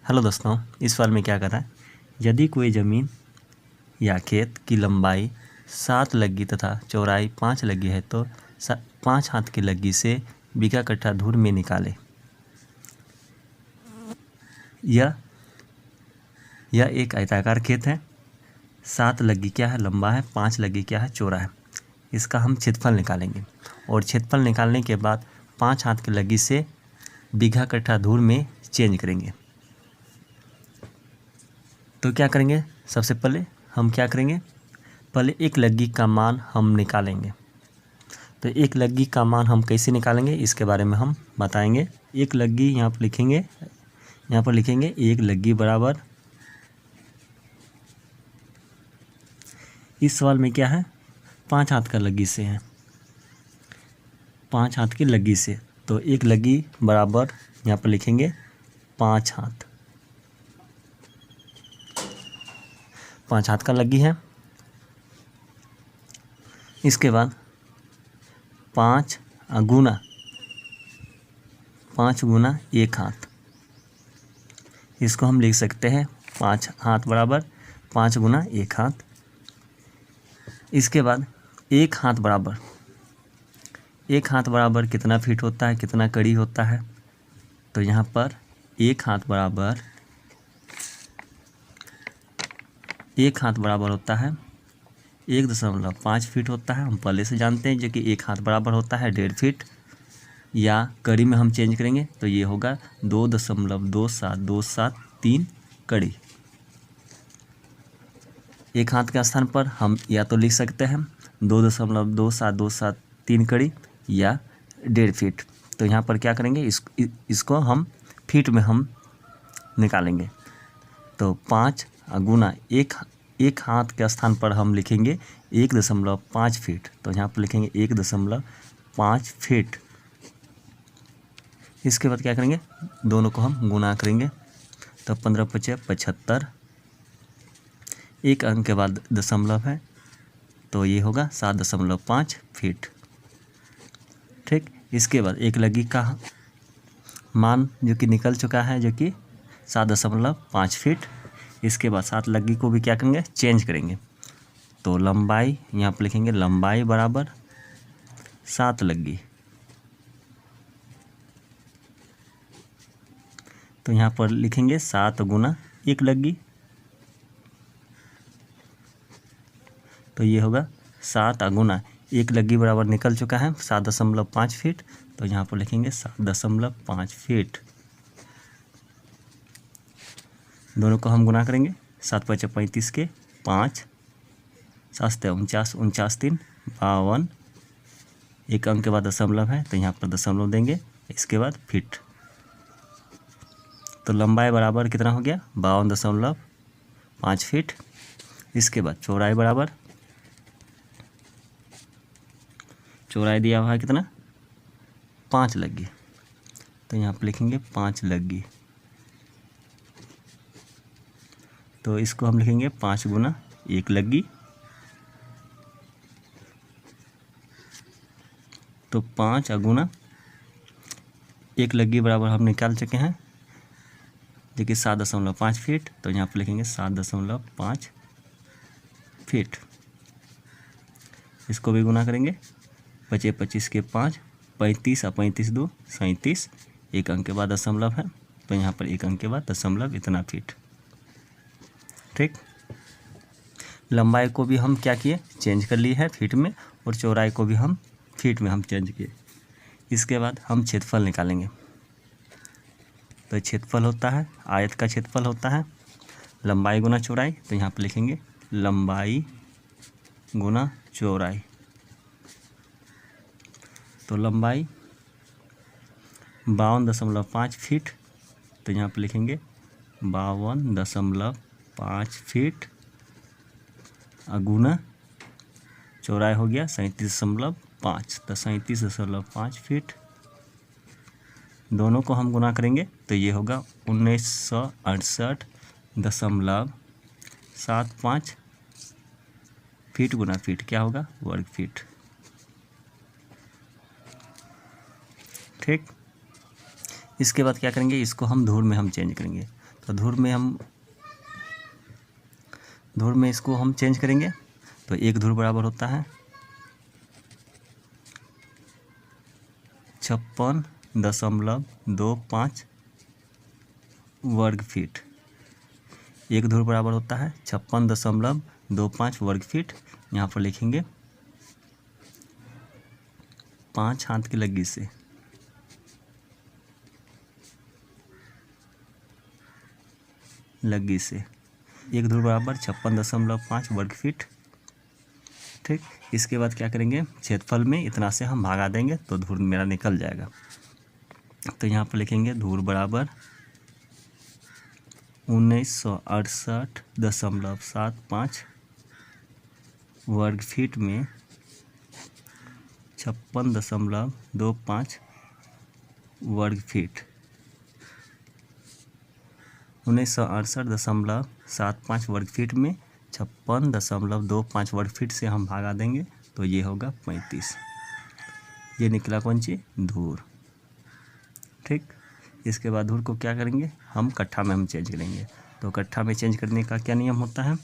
Hello दोस्तों, इस सवाल में क्या कर रहा है। यदि कोई ज़मीन या खेत की लंबाई 7 लग्गी तथा चौड़ाई 5 लग्गी है तो 5 हाथ की लग्गी से बीघा कट्ठा धूर में निकाले। यह एक आयताकार खेत है। 7 लग्गी क्या है, लंबा है। 5 लग्गी क्या है, चौड़ा है। इसका हम क्षेत्रफल निकालेंगे और क्षेत्रफल निकालने के बाद 5 हाथ की लग्गी से बीघा कट्ठा धूर में चेंज करेंगे। तो क्या करेंगे, सबसे पहले हम क्या करेंगे, पहले एक लग्गी का मान हम निकालेंगे। तो एक लग्गी का मान हम कैसे निकालेंगे इसके बारे में हम बताएंगे। एक लग्गी यहाँ पर लिखेंगे एक लग्गी बराबर, इस सवाल में क्या है, 5 हाथ का लग्गी से है, 5 हाथ की लग्गी से। तो एक लग्गी बराबर यहाँ पर लिखेंगे 5 हाथ, 5 हाथ का लग्गी है। इसके बाद 5 गुना 1 हाथ, इसको हम लिख सकते हैं 5 हाथ बराबर 5 गुना 1 हाथ। इसके बाद 1 हाथ बराबर कितना फीट होता है, कितना कड़ी होता है। तो यहाँ पर 1 हाथ बराबर होता है 1.5 फीट होता है। हम पहले से जानते हैं जो कि 1 हाथ बराबर होता है 1.5 फीट, या कड़ी में हम चेंज करेंगे तो ये होगा 2.27273 कड़ी। 1 हाथ के स्थान पर हम या तो लिख सकते हैं 2.27273 कड़ी या 1.5 फीट। तो यहाँ पर क्या करेंगे, इसको हम फीट में हम निकालेंगे। तो 5 गुना 1 हाथ के स्थान पर हम लिखेंगे 1.5 फीट। तो यहाँ पर लिखेंगे 1.5 फीट। इसके बाद क्या करेंगे, दोनों को हम गुना करेंगे। तो 15 × 5 = 75, एक अंक के बाद दशमलव है तो ये होगा 7.5 फीट। ठीक, इसके बाद एक लग्गी का मान जो कि निकल चुका है, जो कि 7.5 फीट। इसके बाद 7 लग्गी को भी क्या करेंगे, चेंज करेंगे। तो लंबाई यहाँ पर लिखेंगे लंबाई बराबर 7 लग्गी। तो यहाँ पर लिखेंगे 7 गुना 1 लग्गी, तो ये होगा 7 गुना 1 लग्गी बराबर निकल चुका है 7.5 फीट। तो यहाँ पर लिखेंगे 7.5 फीट। दोनों को हम गुना करेंगे। 7 × 5 = 35 के 5, 7 × 49, 49 3 52, एक अंक के बाद दशमलव है तो यहाँ पर दशमलव देंगे। इसके बाद फीट। तो लंबाई बराबर कितना हो गया, 52.5 फीट। इसके बाद चौड़ाई बराबर, चौड़ाई दिया हुआ है कितना, 5 लग्गी। तो यहाँ पर लिखेंगे 5 लग्गी। तो इसको हम लिखेंगे 5 गुना 1 लग्गी। तो 5 गुना 1 लग्गी बराबर हम निकाल चुके हैं, जो कि 7.5 फीट। तो यहाँ पर लिखेंगे 7.5 फीट। इसको भी गुना करेंगे। 5 × 25 के 5, 35 और 35 2 37, एक अंक के बाद दशमलव है तो यहाँ पर एक अंक के बाद दशमलव, इतना फीट। ठीक, लंबाई को भी हम क्या किए, चेंज कर लिए है फीट में, और चौड़ाई को भी हम फीट में हम चेंज किए। इसके बाद हम क्षेत्रफल निकालेंगे। तो क्षेत्रफल होता है, आयत का क्षेत्रफल होता है लंबाई गुना चौड़ाई। तो यहाँ पर लिखेंगे लंबाई गुना चौड़ाई। तो लंबाई 52.5 फीट। तो यहाँ पर लिखेंगे 52.5 फीट गुना चौड़ाई हो गया 37.5। तो 37.5 फीट। दोनों को हम गुना करेंगे तो ये होगा 1968.75 फीट गुना फीट क्या होगा, वर्ग फीट। ठीक, इसके बाद क्या करेंगे, इसको हम धूर में हम चेंज करेंगे। तो धूर में इसको हम चेंज करेंगे तो एक धूर बराबर होता है 56.25 वर्ग फीट। एक धूर बराबर होता है 56.25 वर्ग फीट। यहाँ पर लिखेंगे 5 हाथ की लग्गी से। एक धूर बराबर 56.5 वर्ग फीट। ठीक, इसके बाद क्या करेंगे, क्षेत्रफल में इतना से हम भागा देंगे तो धूर मेरा निकल जाएगा। तो यहाँ पर लिखेंगे धूर बराबर 1968.75 वर्ग फीट में 56.25 वर्ग फीट। 1968.75 वर्ग फीट में 56.25 वर्ग फीट से हम भागा देंगे तो ये होगा 35। ये निकला कौन सी, धूर। ठीक, इसके बाद धूर को क्या करेंगे, हम कट्ठा में हम चेंज करेंगे। तो कट्ठा में चेंज करने का क्या नियम होता है,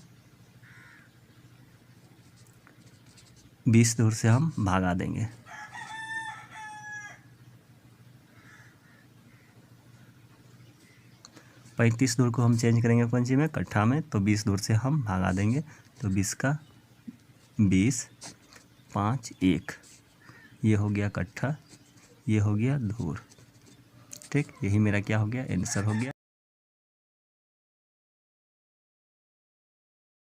20 धूर से हम भागा देंगे। पैंतीस धूर को हम चेंज करेंगे कौन सी में, कट्ठा में, तो 20 धूर से हम भागा देंगे। तो 20 का 20, 5, 1, ये हो गया कट्ठा, ये हो गया धूर। ठीक, यही मेरा क्या हो गया, आंसर हो गया।